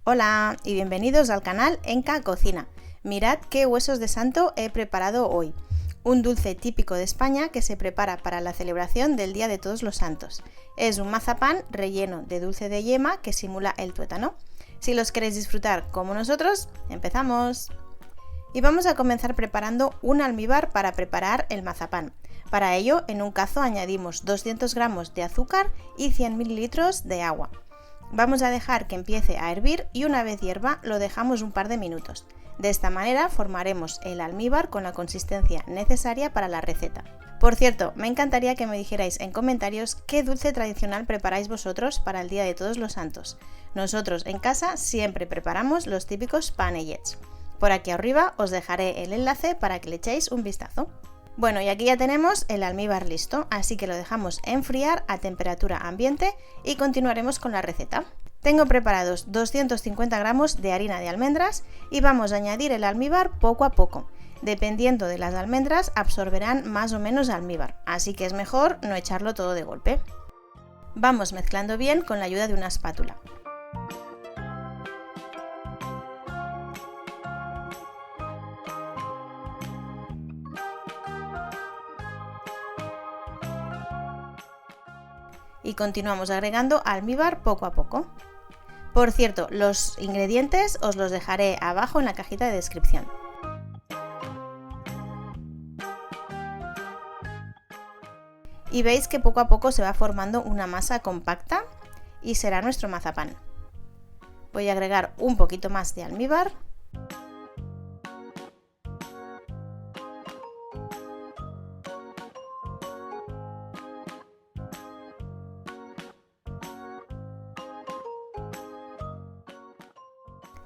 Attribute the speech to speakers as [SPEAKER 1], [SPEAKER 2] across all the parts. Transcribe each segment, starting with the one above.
[SPEAKER 1] Hola y bienvenidos al canal Enka Cocina. Mirad qué huesos de santo he preparado hoy. Un dulce típico de España que se prepara para la celebración del Día de Todos los Santos. Es un mazapán relleno de dulce de yema que simula el tuétano. Si los queréis disfrutar como nosotros, empezamos. Y vamos a comenzar preparando un almíbar para preparar el mazapán. Para ello, en un cazo añadimos 200 gramos de azúcar y 100 mililitros de agua. Vamos a dejar que empiece a hervir y una vez hierva lo dejamos un par de minutos. De esta manera formaremos el almíbar con la consistencia necesaria para la receta. Por cierto, me encantaría que me dijerais en comentarios qué dulce tradicional preparáis vosotros para el Día de Todos los Santos. Nosotros en casa siempre preparamos los típicos panellets. Por aquí arriba os dejaré el enlace para que le echéis un vistazo. Bueno, y aquí ya tenemos el almíbar listo, así que lo dejamos enfriar a temperatura ambiente y continuaremos con la receta. Tengo preparados 250 gramos de harina de almendras y vamos a añadir el almíbar poco a poco. Dependiendo de las almendras absorberán más o menos almíbar, así que es mejor no echarlo todo de golpe. Vamos mezclando bien con la ayuda de una espátula. Y continuamos agregando almíbar poco a poco. Por cierto, los ingredientes os los dejaré abajo en la cajita de descripción. Y veis que poco a poco se va formando una masa compacta y será nuestro mazapán. Voy a agregar un poquito más de almíbar.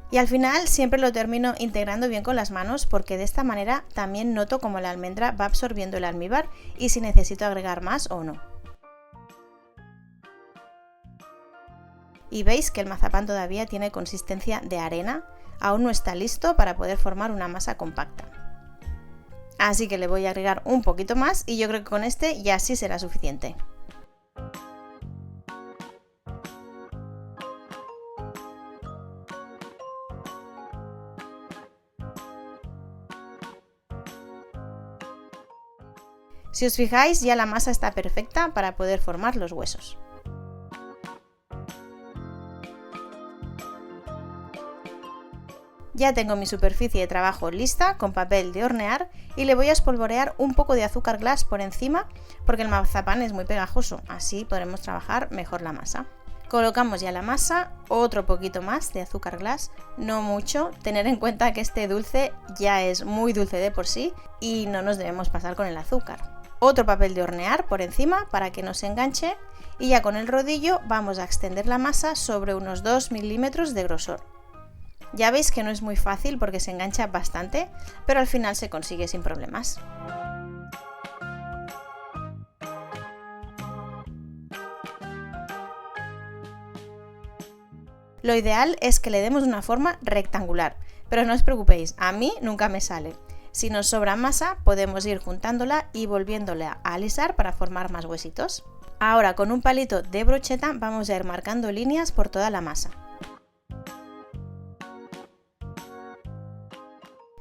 [SPEAKER 1] Y al final siempre lo termino integrando bien con las manos porque de esta manera también noto cómo la almendra va absorbiendo el almíbar y si necesito agregar más o no. Y veis que el mazapán todavía tiene consistencia de arena, aún no está listo para poder formar una masa compacta. Así que le voy a agregar un poquito más y yo creo que con este ya sí será suficiente. Si os fijáis, ya la masa está perfecta para poder formar los huesos. Ya tengo mi superficie de trabajo lista con papel de hornear y le voy a espolvorear un poco de azúcar glass por encima porque el mazapán es muy pegajoso, así podremos trabajar mejor la masa. Colocamos ya la masa, otro poquito más de azúcar glass, no mucho, tener en cuenta que este dulce ya es muy dulce de por sí y no nos debemos pasar con el azúcar. Otro papel de hornear por encima para que no se enganche y ya con el rodillo vamos a extender la masa sobre unos 2 milímetros de grosor. Ya veis que no es muy fácil porque se engancha bastante, pero al final se consigue sin problemas. Lo ideal es que le demos una forma rectangular, pero no os preocupéis, a mí nunca me sale. Si nos sobra masa, podemos ir juntándola y volviéndola a alisar para formar más huesitos. Ahora con un palito de brocheta vamos a ir marcando líneas por toda la masa.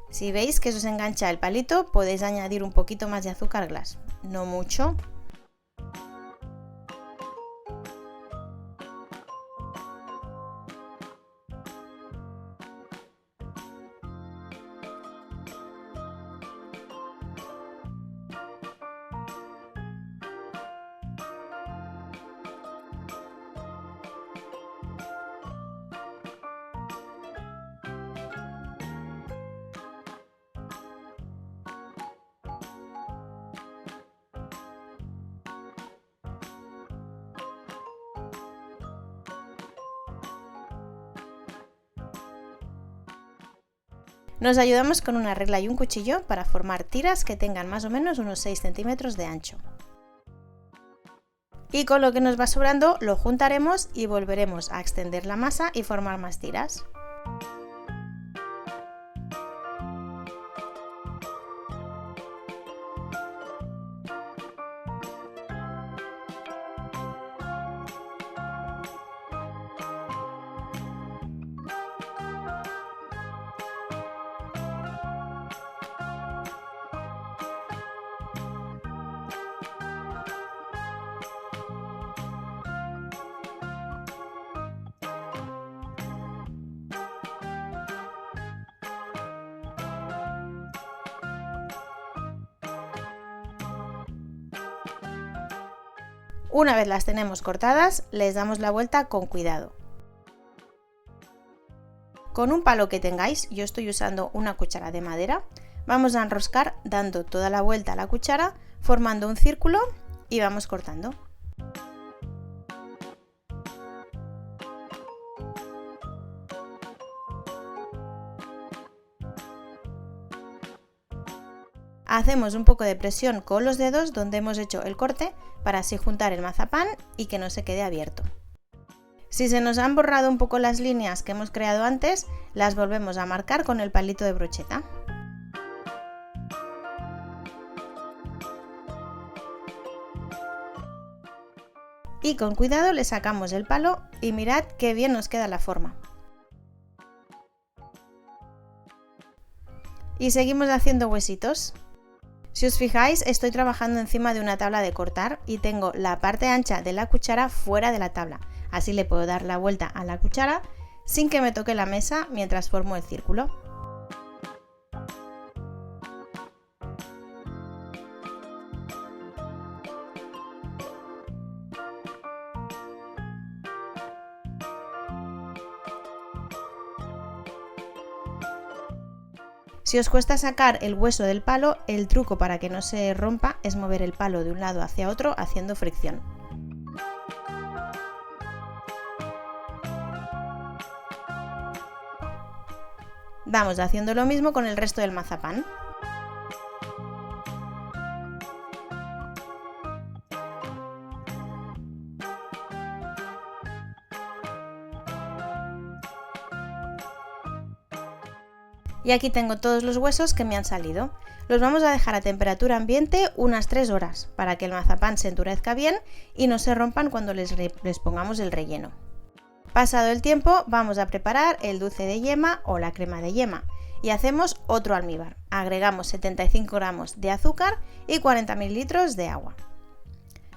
[SPEAKER 1] Si veis que eso se engancha el palito, podéis añadir un poquito más de azúcar glass, no mucho. Nos ayudamos con una regla y un cuchillo para formar tiras que tengan más o menos unos 6 centímetros de ancho. Y con lo que nos va sobrando lo juntaremos y volveremos a extender la masa y formar más tiras. Una vez las tenemos cortadas, les damos la vuelta con cuidado. Con un palo que tengáis, yo estoy usando una cuchara de madera, vamos a enroscar dando toda la vuelta a la cuchara, formando un círculo y vamos cortando. Hacemos un poco de presión con los dedos donde hemos hecho el corte para así juntar el mazapán y que no se quede abierto. Si se nos han borrado un poco las líneas que hemos creado antes, las volvemos a marcar con el palito de brocheta. Y con cuidado le sacamos el palo y mirad qué bien nos queda la forma. Y seguimos haciendo huesitos. Si os fijáis, estoy trabajando encima de una tabla de cortar y tengo la parte ancha de la cuchara fuera de la tabla. Así le puedo dar la vuelta a la cuchara sin que me toque la mesa mientras formo el círculo. Si os cuesta sacar el hueso del palo, el truco para que no se rompa es mover el palo de un lado hacia otro haciendo fricción. Vamos haciendo lo mismo con el resto del mazapán. Y aquí tengo todos los huesos que me han salido. Los vamos a dejar a temperatura ambiente unas 3 horas para que el mazapán se endurezca bien y no se rompan cuando les pongamos el relleno. Pasado el tiempo vamos a preparar el dulce de yema o la crema de yema y hacemos otro almíbar. Agregamos 75 gramos de azúcar y 40 mililitros de agua.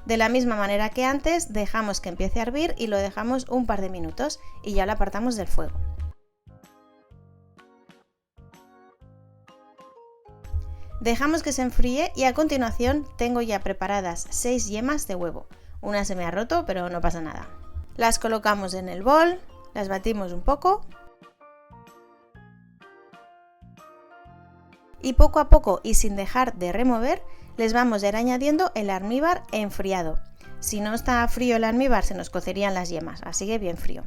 [SPEAKER 1] De la misma manera que antes, dejamos que empiece a hervir y lo dejamos un par de minutos y ya lo apartamos del fuego. Dejamos que se enfríe y a continuación tengo ya preparadas 6 yemas de huevo. Una se me ha roto, pero no pasa nada. Las colocamos en el bol, las batimos un poco y poco a poco y sin dejar de remover les vamos a ir añadiendo el almíbar enfriado. Si no está frío el almíbar se nos cocerían las yemas, así que bien frío.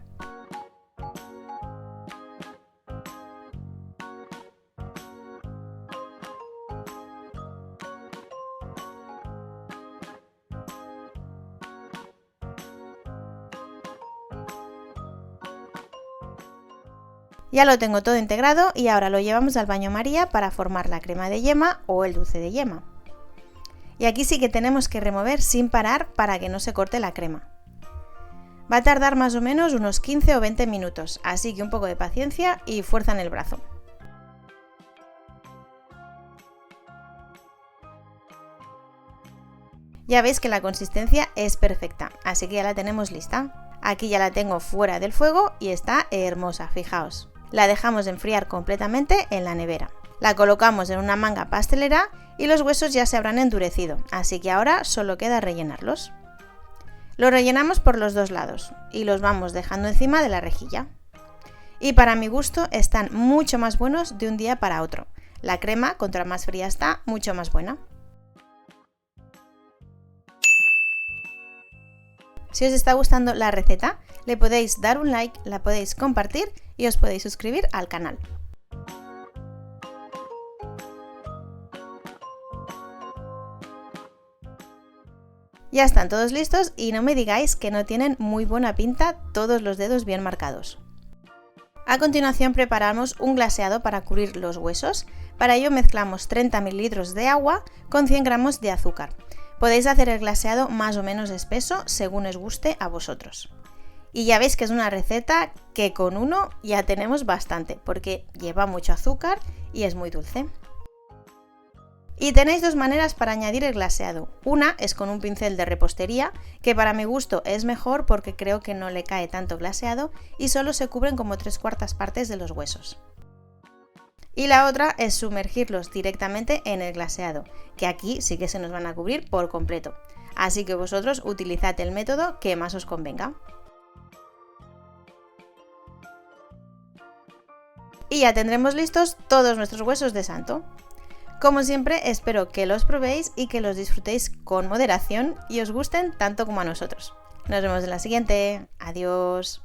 [SPEAKER 1] Ya lo tengo todo integrado y ahora lo llevamos al baño María para formar la crema de yema o el dulce de yema. Y aquí sí que tenemos que remover sin parar para que no se corte la crema. Va a tardar más o menos unos 15 o 20 minutos, así que un poco de paciencia y fuerza en el brazo. Ya veis que la consistencia es perfecta, así que ya la tenemos lista. Aquí ya la tengo fuera del fuego y está hermosa, fijaos. La dejamos enfriar completamente en la nevera. La colocamos en una manga pastelera y los huesos ya se habrán endurecido, así que ahora solo queda rellenarlos. Los rellenamos por los dos lados y los vamos dejando encima de la rejilla. Y para mi gusto están mucho más buenos de un día para otro. La crema, contra más fría está, mucho más buena. Si os está gustando la receta, le podéis dar un like, la podéis compartir y os podéis suscribir al canal. Ya están todos listos y no me digáis que no tienen muy buena pinta todos los dedos bien marcados. A continuación preparamos un glaseado para cubrir los huesos. Para ello mezclamos 30 ml de agua con 100 gramos de azúcar. Podéis hacer el glaseado más o menos espeso según os guste a vosotros. Y ya veis que es una receta que con uno ya tenemos bastante porque lleva mucho azúcar y es muy dulce. Y tenéis dos maneras para añadir el glaseado. Una es con un pincel de repostería, que para mi gusto es mejor porque creo que no le cae tanto glaseado y solo se cubren como 3/4 partes de los huesos. Y la otra es sumergirlos directamente en el glaseado, que aquí sí que se nos van a cubrir por completo. Así que vosotros utilizad el método que más os convenga. Y ya tendremos listos todos nuestros huesos de santo. Como siempre, espero que los probéis y que los disfrutéis con moderación y os gusten tanto como a nosotros. Nos vemos en la siguiente. Adiós.